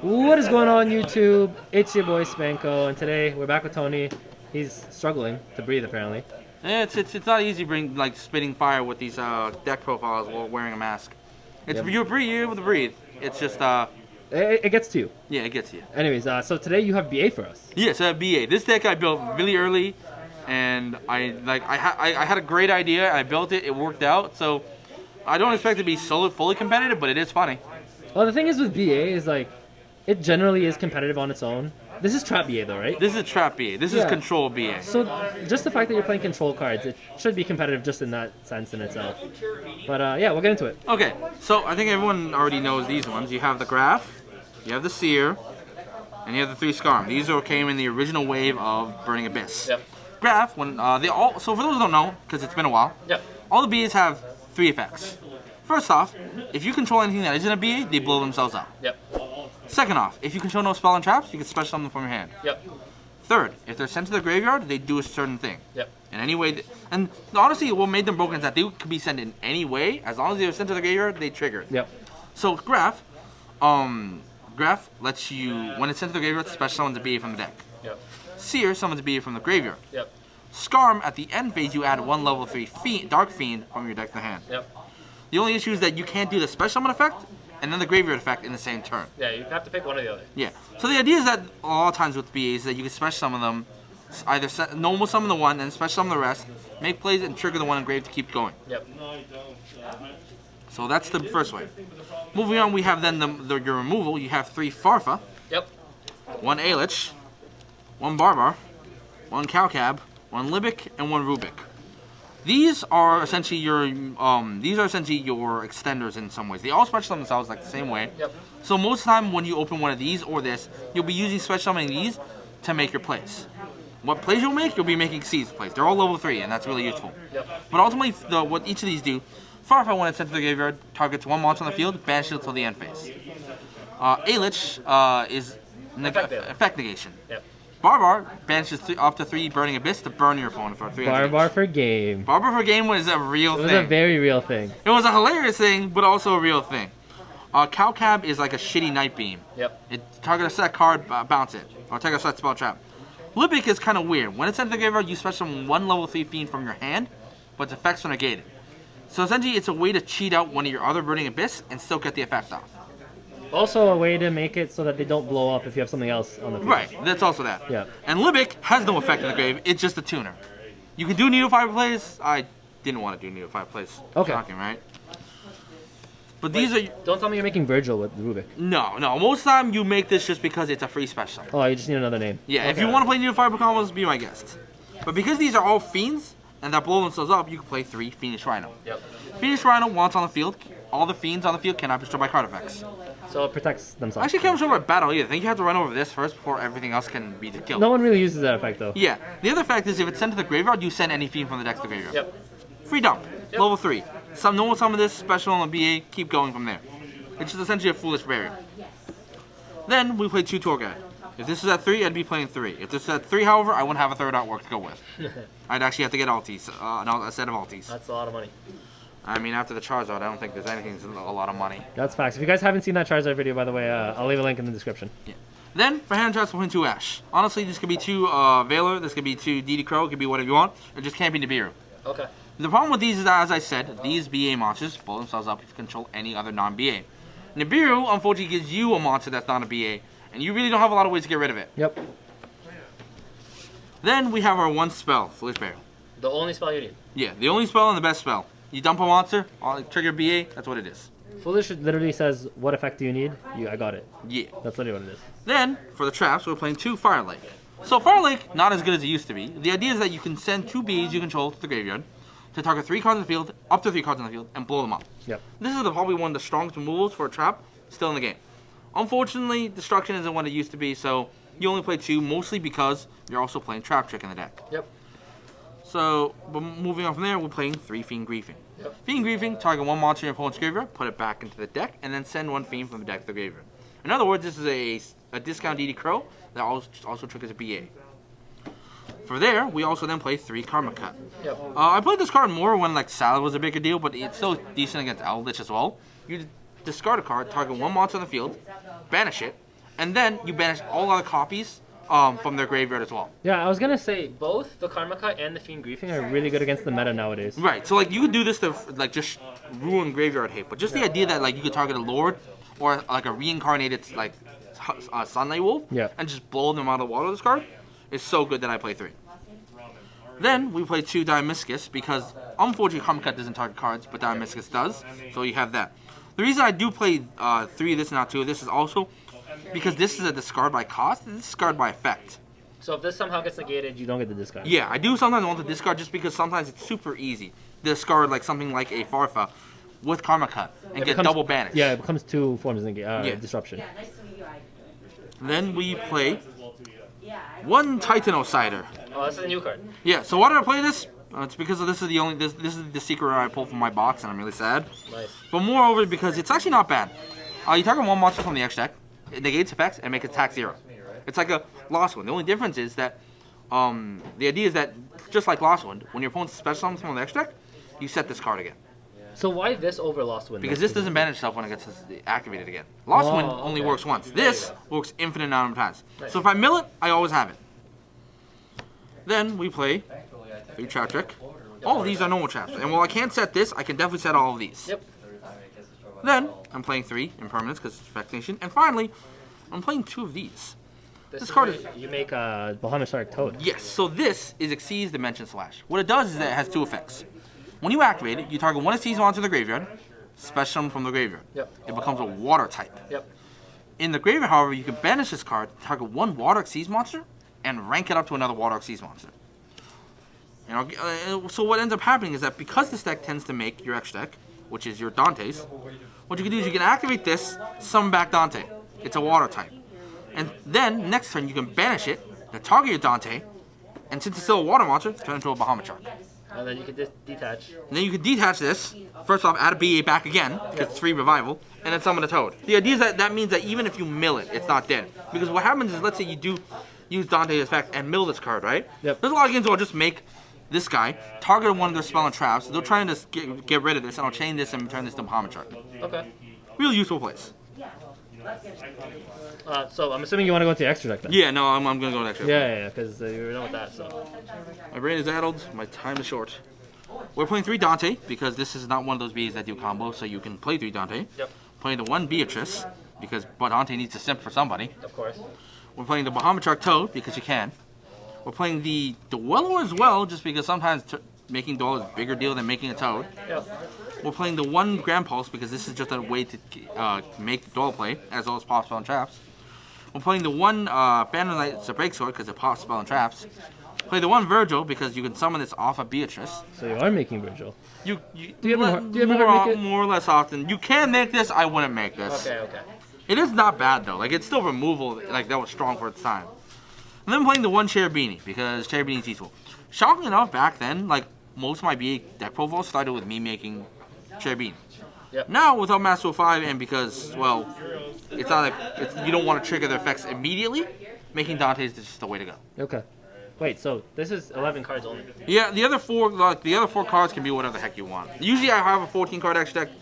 What is going on, YouTube? It's your boy Spanko, and today we're back with Tony. He's struggling to breathe, apparently. Yeah, it's not easy spitting fire with these deck profiles while wearing a mask. You're able to breathe. It's just It gets to you. yeah, it gets you. Anyways, so today you have BA for us. Yes, I have BA. This deck I built really early, and I had a great idea. I built it. It worked out. So I don't expect it to be fully competitive, but it is funny. Well, the thing is with BA is it generally is competitive on its own. This is trap BA though, right? This is trap BA. This is control BA. So just the fact that you're playing control cards, it should be competitive just in that sense in itself. But yeah, we'll get into it. Okay, so I think everyone already knows these ones. You have the Graph, you have the Seer, and you have the 3 Scarm. These all came in the original wave of Burning Abyss. Yep. Graph, so for those who don't know, because it's been a while, Yep. all the BAs have 3 effects. First off, if you control anything that isn't a BA, they blow themselves up. Yep. Second off, if you control no spell and traps, you can special summon them from your hand. Yep. Third, if they're sent to the graveyard, they do a certain thing. Yep. In any way, and honestly, what made them broken is that they could be sent in any way. As long as they were sent to the graveyard, they trigger. Yep. So Graph lets you, when it's sent to the graveyard, special summons a BA from the deck. Yep. Seer summons a BA from the graveyard. Yep. Scarm, at the end phase, you add 1 level 3 Dark Fiend from your deck to the hand. Yep. The only issue is that you can't do the special summon effect and then the graveyard effect in the same turn. Yeah, you have to pick one or the other. Yeah. So the idea is that a lot of times with BAs that you can special summon them, either normal summon the one and special summon the rest, make plays and trigger the one engraved to keep going. Yep. So that's the first way. Moving on, we have then your removal. You have 3 Farfa, Yep. 1 Alich, 1 Barbar, 1 Cowcab, 1 Libic, and 1 Rubik. These are essentially your extenders in some ways. They all special summon themselves like the same way. Yep. So most of the time when you open one of these or this, you'll be using special summoning these to make your plays. What plays you'll make, you'll be making seeds plays. They're all level 3, and that's really useful. Yep. But ultimately, what each of these do, Farfa, when it's sent to the graveyard, targets 1 monster on the field, banishes it until the end phase. Alich is effect negation. Yep. Barbar banishes up to 3 Burning Abyss to burn your opponent for 300. Barbar for game. Barbar for game was a real thing. It was a very real thing. It was a hilarious thing, but also a real thing. Cowcab is like a shitty Night Beam. Yep. It target a set card, bounce it, or target a set spell trap. Libic is kind of weird. When it's sent to the graveyard, you special summon 1 level 3 fiend from your hand, but its effects are negated. So essentially, it's a way to cheat out one of your other Burning Abyss and still get the effect off. Also a way to make it so that they don't blow up if you have something else on the field. Right, that's also that. Yeah. And Libic has no effect in the grave, it's just a tuner. You can do Needle Fiber plays. I didn't want to do Needle Fiber plays. Okay. Shocking, right? But these are... Don't tell me you're making Virgil with Rubik. No. Most of the time you make this just because it's a free special. Oh, you just need another name. Yeah, Okay. if you want to play Needle Fiber combos, be my guest. But because these are all fiends, and that blow themselves up, you can play 3 Fiendish Rhino. Yep. Fiendish Rhino, once on the field, all the fiends on the field cannot be destroyed by card effects. So it protects themselves. Actually, can't be destroyed by battle either. I think you have to run over this first before everything else can be killed. No one really uses that effect though. Yeah. The other fact is if it's sent to the graveyard, you send any fiend from the deck to the graveyard. Yep. Free dump. Yep. Level 3. Some normal summon this, special on the BA, keep going from there. It's just essentially a foolish barrier. Then we play 2 Torgai. If this is at 3, I'd be playing 3. If this is at 3, however, I wouldn't have a third artwork to go with. I'd actually have to get alties, a set of alties. That's a lot of money. I mean, after the Charizard, I don't think there's anything that's a lot of money. That's facts. If you guys haven't seen that Charizard video, by the way, I'll leave a link in the description. Yeah. Then, for hand traps, we're playing 2 Ash. Honestly, this could be 2 Valor, this could be 2 DD Crow, it could be whatever you want. It just can't be Nibiru. Okay. The problem with these is that, as I said, these BA monsters blow themselves up if you control any other non-BA. Nibiru, unfortunately, gives you a monster that's not a BA, and you really don't have a lot of ways to get rid of it. Yep. Then we have our 1 spell, Foolish Burial. The only spell you need. Yeah, the only spell and the best spell. You dump a monster, trigger BA, that's what it is. Foolish literally says, what effect do you need? I got it. Yeah. That's literally what it is. Then, for the traps, we're playing 2 Fire Lake. So Fire Lake, not as good as it used to be. The idea is that you can send 2 BAs you control to the graveyard to target 3 cards in the field, up to 3 cards in the field, and blow them up. Yep. This is probably one of the strongest removals for a trap still in the game. Unfortunately, Destruction isn't what it used to be, so you only play 2, mostly because you're also playing Trap Trick in the deck. Yep. So, but moving on from there, we're playing 3 Fiend Griefing. Yep. Fiend Griefing, target 1 monster in your opponent's graveyard, put it back into the deck, and then send 1 Fiend from the deck to the graveyard. In other words, this is a discount DD Crow that also triggers a BA. For there, we also then play 3 Karma Cut. Yep. I played this card more when like Salad was a bigger deal, but it's still decent against Eldritch as well. You discard a card, target 1 monster on the field, banish it, And then you banish all other copies from their graveyard as well. Yeah, I was gonna say both the Karma Cut and the Fiend Griefing are really good against the meta nowadays. Right. So like you could do this to like just ruin graveyard hate, but just the idea that like you could target a lord or like a reincarnated like Sunlight Wolf and just blow them out of the water with this card is so good that I play 3. Then we play 2 Diamiscus because unfortunately Karma Cut doesn't target cards, but Diamiscus does. So you have that. The reason I do play 3 of this and not 2 of this is also because this is a discard by cost and this is discard by effect. So if this somehow gets negated, you don't get the discard. Yeah, I do sometimes want the discard just because sometimes it's super easy to discard like something like a Farfa with Karma Cut and get double banished. Yeah, it becomes 2 forms of disruption. Then we play 1 Titanocider. Oh, this is a new card. Yeah, so why did I play this? It's because this is the only this is the secret I pulled from my box and I'm really sad. Nice. But moreover, because it's actually not bad. You target 1 monster from the X deck, it negates effects, and make attack 0. It's like a Lost Wind. The only difference is that the idea is that just like Lost Wind, when your opponent's special something on the X deck, you set this card again. So why this over Lost Wind? Because this doesn't banish itself when it gets activated again. Lost Wind only works once. This works infinite amount of times. Nice. So if I mill it, I always have it. Then we play 3 Trap Trick. All of these are normal traps. And while I can't set this, I can definitely set all of these. Yep. Then I'm playing 3 Impermanence because it's Affectation. And finally, I'm playing 2 of these. This card is you make a Bahamut Shark Toad. Yes, so this is Exceeds Dimension Slash. What it does is that it has 2 effects. When you activate it, you target 1 Exceeds monster in the graveyard, special summon from the graveyard. Yep. It becomes a water type. Yep. In the graveyard, however, you can banish this card, target 1 Water Exceeds monster, and rank it up to another Water Exceeds monster. So what ends up happening is that because this deck tends to make your X deck, which is your Dante's, what you can do is you can activate this, summon back Dante. It's a water type. And then, next turn, you can banish it, then target your Dante, and since it's still a water monster, turn it into a Bahamut Shark. And then you can detach. And then you can detach this, first off, add a BA back again, get 3 revival, and then summon a Toad. The idea is that means that even if you mill it, it's not dead. Because what happens is, let's say you do use Dante's effect and mill this card, right? Yep. There's a lot of games where I'll just make this guy, target 1 of their spell and traps, they'll try and just get rid of this, and I'll chain this and turn this to Bahamut Shark. Okay. Really useful place. So I'm assuming you want to go into the extra deck then? Yeah, no, I'm going to go next. Yeah, because you were done with that, so. My brain is addled, my time is short. We're playing 3 Dante, because this is not one of those Bs that do combo, so you can play 3 Dante. Yep. Playing the 1 Beatrice, because Dante needs to simp for somebody. Of course. We're playing the Bahamut Shark Toad, because you can. We're playing the Dweller as well, just because sometimes making Dweller is a bigger deal than making a Toad. Yep. We're playing the 1 Grand Pulse, because this is just a way to make the Dweller play, as well as pop spell and traps. We're playing the 1 Banner Knight, it's a break sword, because it pops spell and traps. Play the 1 Virgil, because you can summon this off of Beatrice. So you are making Virgil. Do you ever make it? More or less often. You can make this, I wouldn't make this. Okay. It is not bad though. Like it's still removal, like that was strong for its time. And then playing the 1 Cherubini because Cherubini is useful. Shocking enough, back then, like most of my BA deck profiles started with me making Cherubini. Yep. Now without Master of 5 and because it's not like you don't want to trigger their effects immediately, making Dante is just the way to go. Okay. Wait, so this is 11 cards only. Yeah, the other 4 cards can be whatever the heck you want. Usually I have a 14 card extra deck,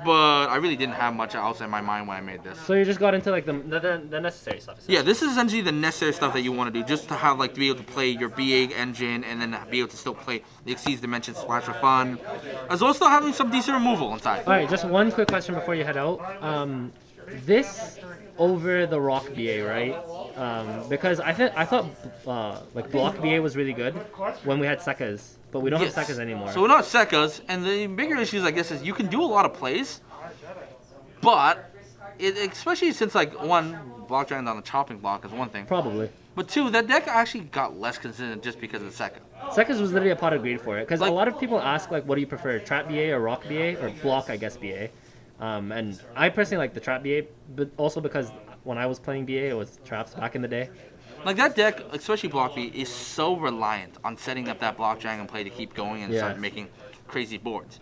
but I really didn't have much else in my mind when I made this. So you just got into like the necessary stuff. Yeah, this is essentially the necessary stuff that you want to do, just to have to be able to play your BA engine and then be able to still play the Exceeds Dimension Splash for fun, as well as still having some decent removal inside. All right, just one quick question before you head out. This over the Rock BA, right? Because I thought like Block BA was really good when we had Sekkas, but we don't have Sekkas anymore. So we're not Sekkas, and the bigger issues I guess is you can do a lot of plays, but especially since one Block Dragon on the chopping block is one thing. Probably. But 2, that deck actually got less consistent just because of Sekka. Sekkas was literally a pot of greed for it, because a lot of people ask what do you prefer, Trap BA or Rock BA or Block I guess BA. And I personally like the Trap BA, but also because when I was playing BA, it was traps back in the day. Like that deck, especially Block B, is so reliant on setting up that Block Dragon play to keep going and start making crazy boards.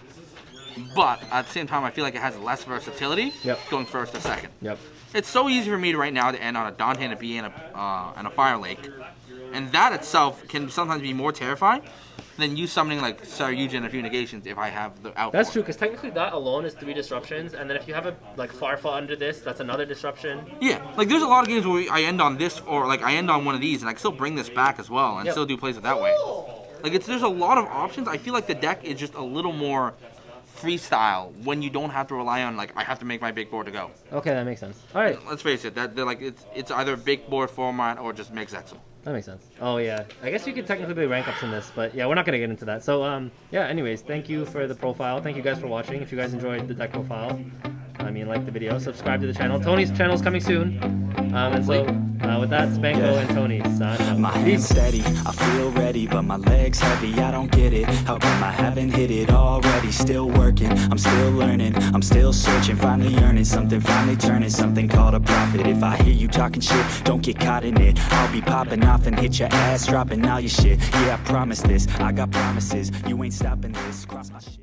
but at the same time, I feel like it has less versatility going first or second. Yep. It's so easy for me right now to end on a Dante and a BA and a Fire Lake, and that itself can sometimes be more terrifying than you summoning like Saryuja and a few negations if I have the out. That's true, because technically that alone is 3 disruptions, and then if you have a like Firefall under this, that's another disruption. Yeah, like there's a lot of games where I end on this, or like I end on one of these, and I can still bring this back as well, and still do plays it that way. Like there's a lot of options. I feel like the deck is just a little more freestyle when you don't have to rely on like I have to make my big board to go. Okay, that makes sense. All right. Let's face it, that they're like it's either big board format or just mix Exo. That makes sense. Oh yeah, I guess you could technically do rank ups in this, but yeah, we're not gonna get into that. So yeah. Anyways, thank you for the profile. Thank you guys for watching. If you guys enjoyed the deck profile, like the video, subscribe to the channel. Tony's channel is coming soon. And so with that, Spanko and Tony sign out. My hands steady, I feel ready, but my legs heavy, I don't get it. How come I haven't hit it already? Still working, I'm still learning, I'm still searching, finally earning something, finally turning something called a profit. If I hear you talking shit, don't get caught in it. I'll be popping off and hit your ass, dropping all your shit. Yeah, I promise this, I got promises, you ain't stopping this. Cross my shit.